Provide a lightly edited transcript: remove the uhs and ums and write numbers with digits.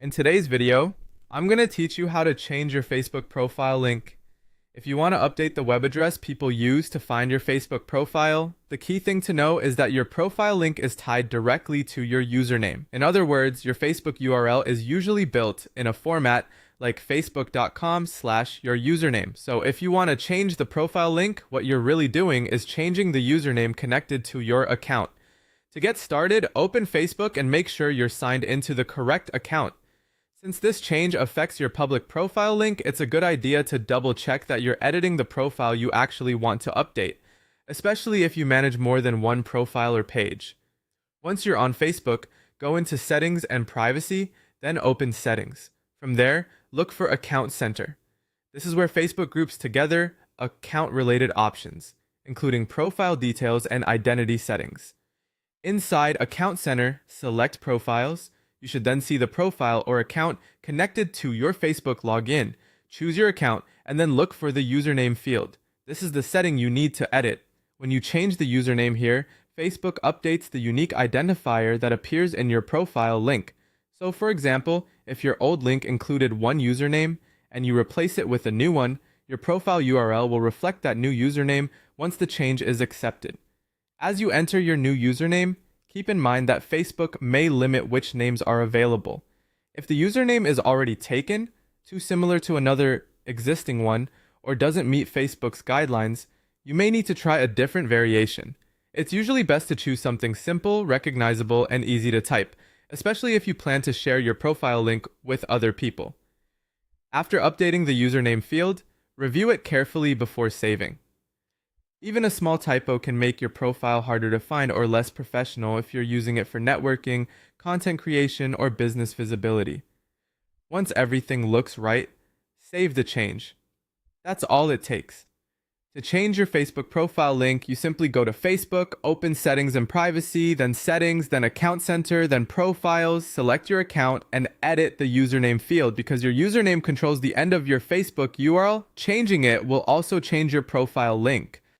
In today's video, I'm going to teach you how to change your Facebook profile link. If you want to update the web address people use to find your Facebook profile, the key thing to know is that your profile link is tied directly to your username. In other words, your Facebook URL is usually built in a format like facebook.com/your username. So if you want to change the profile link, what you're really doing is changing the username connected to your account. To get started, open Facebook and make sure you're signed into the correct account. Since this change affects your public profile link, it's a good idea to double check that you're editing the profile you actually want to update, especially if you manage more than one profile or page. Once you're on Facebook, go into Settings and Privacy, then open Settings. From there, look for Account Center. This is where Facebook groups together account-related options, including profile details and identity settings. Inside Account Center, select Profiles. You should then see the profile or account connected to your Facebook login. Choose your account and then look for the username field. This is the setting you need to edit. When you change the username here, Facebook updates the unique identifier that appears in your profile link. So for example, if your old link included one username and you replace it with a new one, your profile URL will reflect that new username once the change is accepted. As you enter your new username, keep in mind that Facebook may limit which names are available. If the username is already taken, too similar to another existing one, or doesn't meet Facebook's guidelines, you may need to try a different variation. It's usually best to choose something simple, recognizable, and easy to type, especially if you plan to share your profile link with other people. After updating the username field, review it carefully before saving. Even a small typo can make your profile harder to find or less professional if you're using it for networking, content creation, or business visibility. Once everything looks right, save the change. That's all it takes. To change your Facebook profile link, you simply go to Facebook, open Settings and Privacy, then Settings, then Account Center, then Profiles, select your account, and edit the username field because your username controls the end of your Facebook URL. Changing it will also change your profile link.